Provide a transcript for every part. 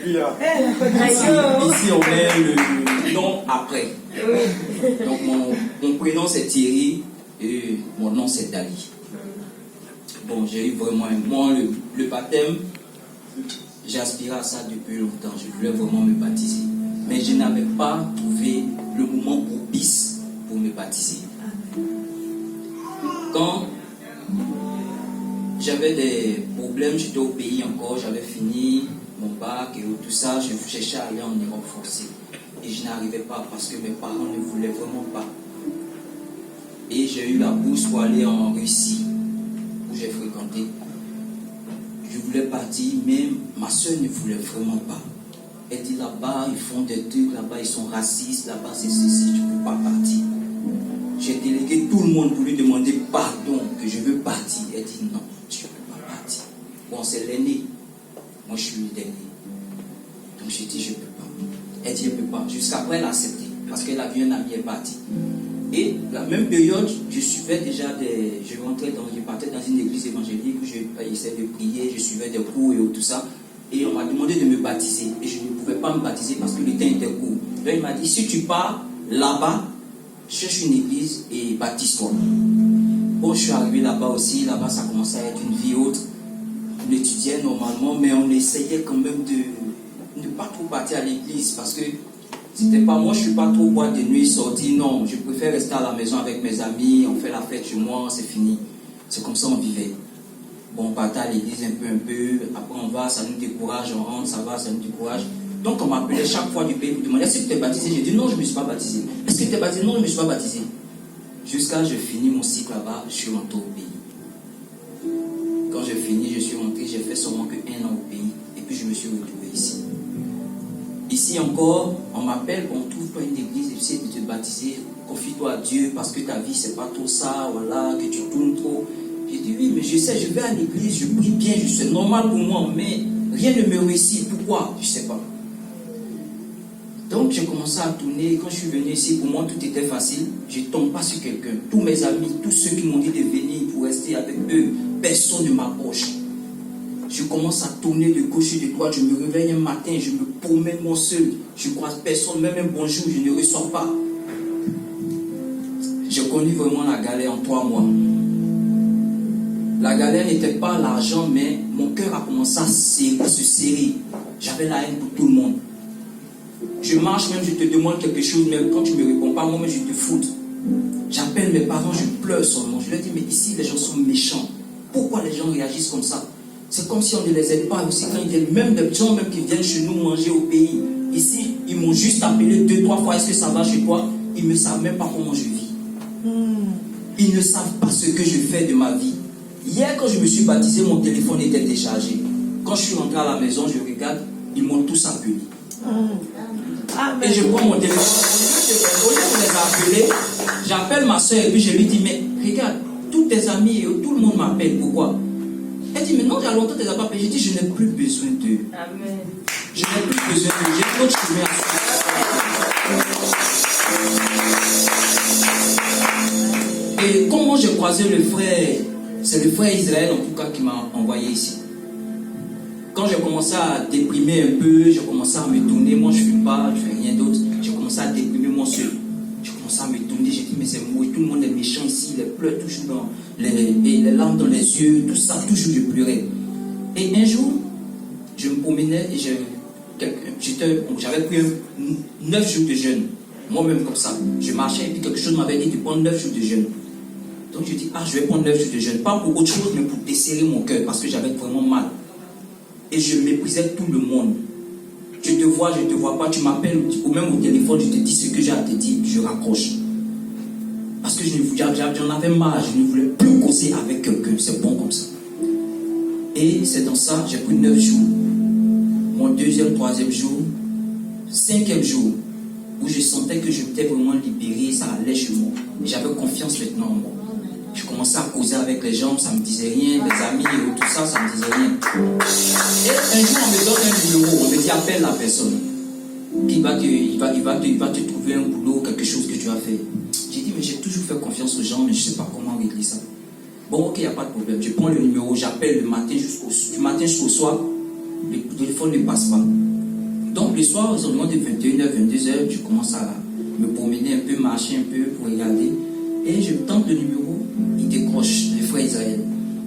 Ici, on met le nom après. Donc, mon prénom c'est Thierry et mon nom c'est Dali. Bon, j'ai eu vraiment un bon. Le baptême, j'ai aspiré à ça depuis longtemps. Je voulais vraiment me baptiser. Mais je n'avais pas trouvé le moment propice pour me baptiser. Quand j'avais des problèmes, j'étais au pays encore, j'avais fini mon bac et tout ça, je cherchais à aller en Europe forcée. Et je n'arrivais pas parce que mes parents ne voulaient vraiment pas. Et j'ai eu la bourse pour aller en Russie, où j'ai fréquenté. Je voulais partir, mais ma soeur ne voulait vraiment pas. Elle dit là-bas, ils font des trucs, là-bas ils sont racistes, là-bas c'est ceci, tu ne peux pas partir. J'ai délégué tout le monde pour lui demander pardon, que je veux partir. Elle dit non, tu ne peux pas partir. Bon, c'est l'aîné. Moi, je suis le dernier. Donc, j'ai dit, je ne peux pas. Elle dit, je ne peux pas. Jusqu'après, elle a accepté. Parce qu'elle a vu un ami est parti. Et la même période, je suivais déjà je partais dans une église évangélique où j'essayais de prier, je suivais des cours et tout ça. Et on m'a demandé de me baptiser. Et je ne pouvais pas me baptiser parce que le temps était court. Donc, il m'a dit, si tu pars là-bas, cherche une église et baptise-toi. Bon, je suis arrivé là-bas aussi. Là-bas, ça commençait à être une vie autre. On étudiait normalement, mais on essayait quand même de ne pas trop partir à l'église parce que c'était pas moi, je suis pas trop boîte de nuit, sortir, non. Je préfère rester à la maison avec mes amis, on fait la fête chez moi, c'est fini. C'est comme ça on vivait. Bon, on partait à l'église un peu, après on va, ça nous décourage, on rentre, ça va, ça nous décourage. Donc on m'appelait chaque fois du pays pour demander est-ce que tu t'es baptisé. J'ai dit non, je ne me suis pas baptisé. Est-ce que tu t'es baptisé? Non, je ne me suis pas baptisé. Jusqu'à je finis mon cycle là-bas, je suis rentré au pays. Quand j'ai fini, je suis rentré, j'ai fait seulement que 1 an au pays. Et puis je me suis retrouvé ici. Ici encore, on m'appelle, on trouve pas une église, essaie de te baptiser, confie-toi à Dieu parce que ta vie c'est pas trop ça, voilà, que tu tournes trop. J'ai dit oui, mais je sais, je vais à l'église, je prie bien, c'est normal pour moi, mais rien ne me réussit. Pourquoi? Je sais pas. Donc j'ai commencé à tourner. Quand je suis venu ici, pour moi tout était facile. Je ne tombe pas sur quelqu'un. Tous mes amis, tous ceux qui m'ont dit de venir pour rester avec eux, personne ne m'approche. Je commence à tourner de gauche et de droite. Je me réveille un matin, je me promène mon seul. Je croise personne, même un bonjour, je ne reçois pas. J'ai connu vraiment la galère en 3 mois. La galère n'était pas l'argent, mais mon cœur a commencé à se serrer. J'avais la haine pour tout le monde. Je marche même, je te demande quelque chose, mais quand tu ne me réponds pas, moi-même je te foute. J'appelle mes parents, je pleure seulement. Je leur dis, mais ici les gens sont méchants. Pourquoi les gens réagissent comme ça? C'est comme si on ne les aide pas aussi quand ils viennent. Même des gens même qui viennent chez nous manger au pays. Ici, ils m'ont juste appelé 2-3 fois, est-ce que ça va chez toi? Ils ne savent même pas comment je vis. Ils ne savent pas ce que je fais de ma vie. Hier, quand je me suis baptisé, mon téléphone était déchargé. Quand je suis rentré à la maison, je regarde, ils m'ont tous appelé. Et je prends mon téléphone, au lieu de les appeler, j'appelle ma soeur et puis je lui dis, mais regarde, tous tes amis, tout le monde m'appelle, pourquoi? Elle dit, mais non, il y a longtemps que tu ne les as pas appelés. J'ai dit, je n'ai plus besoin d'eux. Amen. Je n'ai plus besoin d'eux. J'ai d'autres chemin à faire. Et comment j'ai croisé le frère, c'est le frère Israël en tout cas qui m'a envoyé ici. Quand j'ai commencé à déprimer un peu, j'ai commencé à me tourner, moi je ne fume pas, je ne fais rien d'autre, j'ai commencé à déprimer mon seul. J'ai commencé à me tourner, j'ai dit mais c'est moi, tout le monde est méchant ici, les pleurs toujours dans les larmes dans les yeux, tout ça, toujours je pleurais. Et un jour, je me promenais et j'avais pris 9 jours de jeûne, moi-même comme ça. Je marchais et puis quelque chose m'avait dit de prendre 9 jours de jeûne. Donc je dis, je vais prendre 9 jours de jeûne, pas pour autre chose, mais pour desserrer mon cœur, parce que j'avais vraiment mal. Et je méprisais tout le monde. Je te vois pas, tu m'appelles, ou même au téléphone, je te dis ce que j'ai à te dire, je raccroche. Parce que j'en avais marre, je ne voulais plus causer avec quelqu'un, c'est bon comme ça. Et c'est dans ça, j'ai pris 9 jours. Mon 2e, 3e jour, 5e jour, où je sentais que je m'étais vraiment libéré, ça allait chez moi. Et j'avais confiance maintenant en moi. Je commençais à causer avec les gens, ça ne me disait rien, les amis et tout ça, ça ne me disait rien. Et un jour, on me donne un numéro, on me dit appelle la personne. Qui va te trouver un boulot, quelque chose que tu as fait. J'ai dit, mais j'ai toujours fait confiance aux gens, mais je ne sais pas comment régler ça. Bon, ok, il n'y a pas de problème. Je prends le numéro, j'appelle du matin jusqu'au soir, le téléphone ne passe pas. Donc le soir, aux environs de 21h, 22h, je commence à me promener un peu, marcher un peu pour regarder. Et je tente le numéro, il décroche, le frère Israël.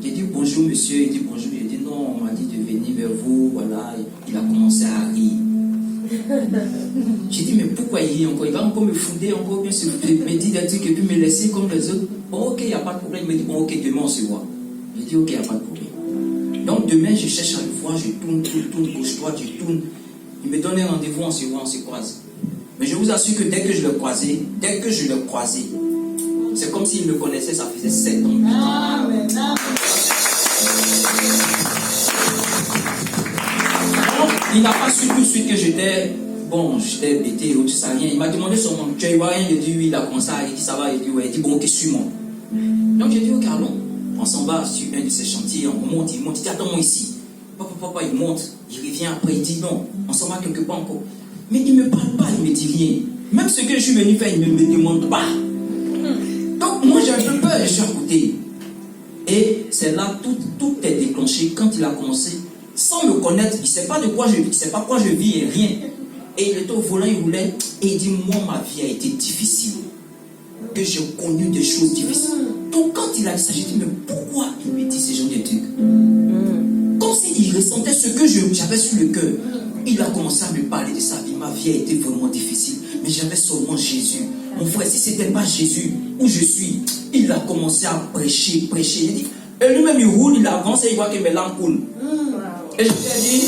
J'ai dit bonjour monsieur, il dit bonjour. J'ai dit non, on m'a dit de venir vers vous, voilà. Il a commencé à rire. J'ai dit mais pourquoi il rit encore? Il va encore me fouder, encore bien me dire des trucs et puis me laisser comme les autres. Bon ok, il n'y a pas de problème. Il me dit bon ok, demain on se voit. J'ai dit ok, il n'y a pas de problème. Donc demain je cherche à le voir, je tourne, gauche, droite, je tourne. Il me donne un rendez-vous, on se voit, on se croise. Mais je vous assure que dès que je le croisais, c'est comme s'il me connaissait, ça faisait 7 ans. Amen. Il n'a pas su tout de suite que j'étais bêté ou tout ça, rien. Il m'a demandé son nom. Tu vois rien? Il dit oui, il a commencé à dire ça va. Il dit ouais. Il dit bon, ok, suis-moi. Donc j'ai dit ok, allons. On s'en va sur un de ces chantiers, on monte, il dit attends-moi ici. Papa, il monte, il revient après, il dit non, on s'en va quelque part encore. Mais il ne me parle pas, il ne me dit rien. Même ce que je suis venu faire, il ne me demande pas. Donc moi j'ai un peu peur, je suis à côté. Et c'est là tout est déclenché quand il a commencé, sans me connaître, il ne sait pas de quoi il ne sait pas quoi je vis et rien. Et il était au volant, il roulait, et il dit moi ma vie a été difficile. Que j'ai connu des choses difficiles. Donc quand il a dit ça, j'ai dit mais pourquoi il me dit ces gens de trucs? Comme s'il ressentait ce que j'avais sur le cœur. Il a commencé à me parler de sa vie. Ma vie a été vraiment difficile. Mais j'avais seulement Jésus. Mon frère, si ce n'était pas Jésus, où je suis, il a commencé à prêcher. Il dit, et lui-même il roule, il avance et il voit que mes larmes coulent. Et je lui ai dit,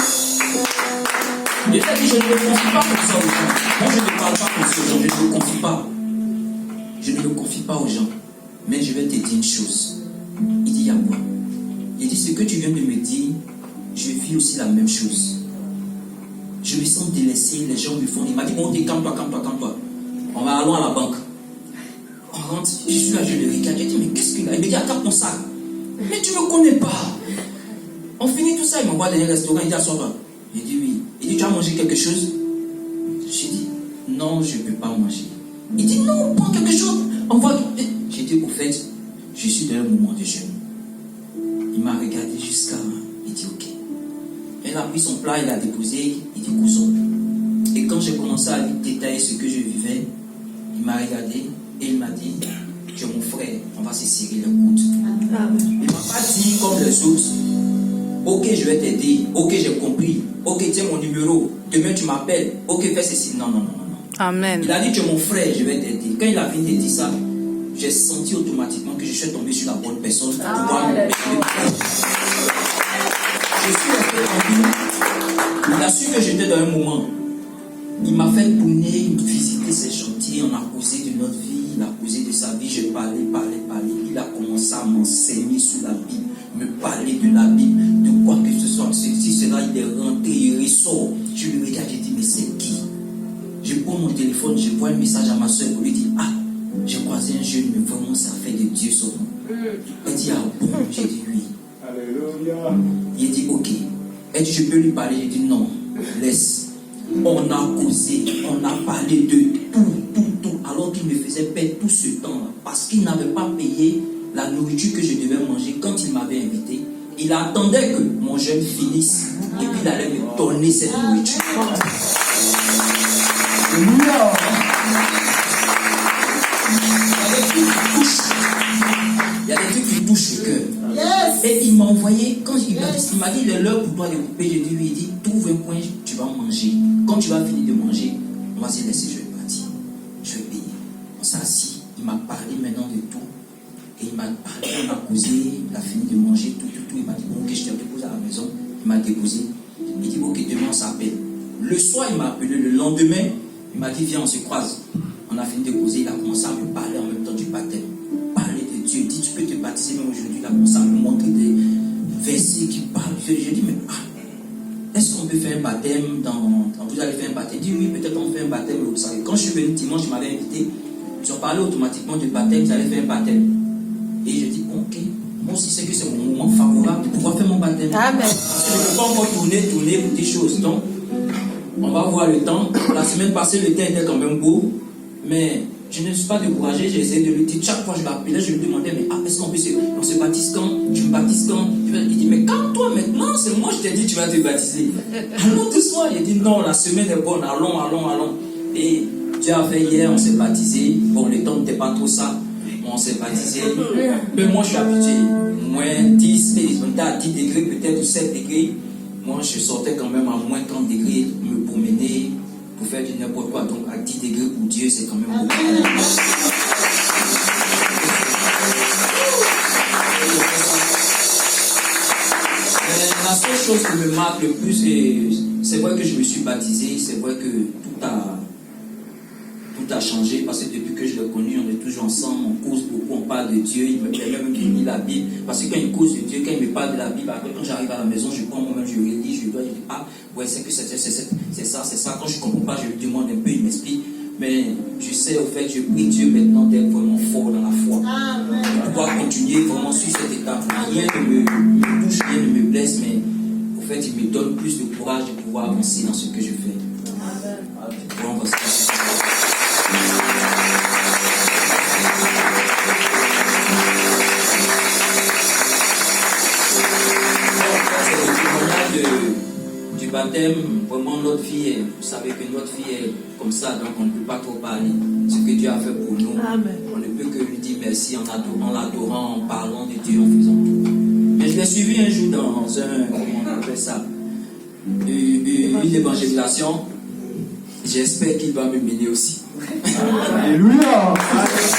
je ne me confie pas comme ça aux gens. Moi je ne parle pas comme ça aux gens, je ne me confie pas. Je ne me confie pas aux gens. Mais je vais te dire une chose. Il dit, il y a quoi? Il dit, ce que tu viens de me dire, je vis aussi la même chose. Je me sens délaissé, les gens me font. Il m'a dit, bon, calme-toi. On va allons à la banque. On rentre, je suis là, je le regarde. J'ai dit, mais qu'est-ce qu'il a? Il me dit, attrape ton sac. Mais tu ne me connais pas. On finit tout ça, il m'envoie dans un restaurant, il dit, assois-toi. J'ai dit, oui. Il dit, tu as mangé quelque chose? J'ai dit, non, je ne peux pas manger. Il dit, non, prends quelque chose. J'ai dit, au fait, je suis dans un moment de jeûne. Il m'a regardé jusqu'à... Il dit, ok. Il a pris son plat, il a déposé, il dit, cousons. Et quand j'ai commencé à lui détailler ce que je vivais, il m'a regardé et il m'a dit, tu es mon frère, on va se serrer les coudes. Il ne m'a pas dit comme les autres, ok, je vais t'aider, ok, j'ai compris, ok, tiens mon numéro, demain tu m'appelles, ok, fais ceci. Non. Amen. Il a dit, tu es mon frère, je vais t'aider. Quand il a fini de dire ça, j'ai senti automatiquement que je suis tombé sur la bonne personne pour pouvoir me Je suis resté tranquille. Il a su que j'étais dans un moment. Il m'a fait tourner, visiter ses chantiers. On a causé de notre vie, il a causé de sa vie. Je parlais. Il a commencé à m'enseigner sur la Bible, me parler de la Bible, de quoi que ce soit. Si cela, il est rentré, il ressort. Je lui regarde, j'ai dit, mais c'est qui? Je prends mon téléphone, je vois un message à ma soeur pour lui dire, j'ai croisé un jeune, mais vraiment, ça fait de Dieu son nom. Elle dit, bon, j'ai dit oui. Alléluia. Il dit, ok. Elle dit, je peux lui parler? J'ai dit, non, laisse. On a causé, on a parlé de tout, alors qu'il me faisait perdre tout ce temps-là, parce qu'il n'avait pas payé la nourriture que je devais manger quand il m'avait invité. Il attendait que mon jeûne finisse, et puis il allait me donner cette nourriture. Alléluia. Il y a des trucs qui touchent le cœur. Yes. Et il m'a envoyé, quand il m'a dit, il est l'heure pour toi de couper. Je dis, il dit, trouve un coin, tu vas manger. Quand tu vas finir de manger, on va se laisser, je vais partir. Je vais payer. On s'est assis. Il m'a parlé maintenant de tout. Et il m'a parlé, on a causé, il a fini de manger, tout. Il m'a dit, bon, ok, je te dépose à la maison. Il m'a déposé. Il dit, ok, demain on s'appelle. Le soir, il m'a appelé. Le lendemain, il m'a dit, viens, on se croise. On a fini de causer. Il a commencé à me parler en même temps du baptême. Parler de Dieu. Il dit, tu peux te baptiser même aujourd'hui. Il a commencé à me montrer des versets qui parlent. Je dis, mais est-ce qu'on peut faire un baptême vous allez faire un baptême? Il dit, oui, peut-être on fait un baptême. Vous savez, quand je suis venu dimanche, je m'avais invité. Ils ont parlé automatiquement du baptême. Ils allaient faire un baptême. Et je dis, ok. Moi aussi, c'est que c'est mon moment favorable de pouvoir faire mon baptême. Amen. Parce que je ne peux pas encore tourner pour des choses. Donc, on va voir le temps. La semaine passée, le temps était quand même beau. Mais je ne suis pas découragé, j'ai essayé de lui dire, chaque fois je l'appelais, je lui demandais, mais est-ce qu'on se baptise quand? Tu me baptises quand? Il dit, mais calme-toi maintenant, c'est moi je t'ai dit tu vas te baptiser. Allons doucement. Il dit, non, la semaine est bonne, allons. Et Dieu a fait hier, on s'est baptisé. Bon, le temps n'était pas trop ça, on s'est baptisé. Mais moi je suis habitué, moins 10, on était à 10 degrés, peut-être 7 degrés. Moi je sortais quand même à moins 30 degrés, me promener, pour faire du n'importe quoi. Donc à 10 degrés pour Dieu, c'est quand même beaucoup. La seule chose qui me marque le plus, c'est vrai que je me suis baptisé, c'est vrai que tout a changé, parce que depuis que je l'ai connu, on est toujours ensemble, on cause beaucoup, on parle de Dieu, il me permet même de lire la Bible, parce que quand il cause de Dieu, quand il me parle de la Bible, après quand j'arrive à la maison, je prends moi-même, je relis, je dois dire, ouais, c'est que c'est ça, quand je ne comprends pas, je lui demande un peu, il m'explique, mais je sais au fait, je prie Dieu maintenant d'être vraiment fort dans la foi, de pouvoir continuer vraiment sur cette étape, rien ne me touche, rien ne me blesse, mais au fait, il me donne plus de courage de pouvoir avancer dans ce que je fais. Bon, du baptême, vraiment notre vie est, vous savez que notre vie est comme ça, donc on ne peut pas trop parler. Ce que Dieu a fait pour nous, Amen. On ne peut que lui dire merci en l'adorant, en parlant de Dieu, en faisant tout. Mais je l'ai suivi un jour dans comment on appelle ça, une évangélisation. J'espère qu'il va me mener aussi. Alléluia.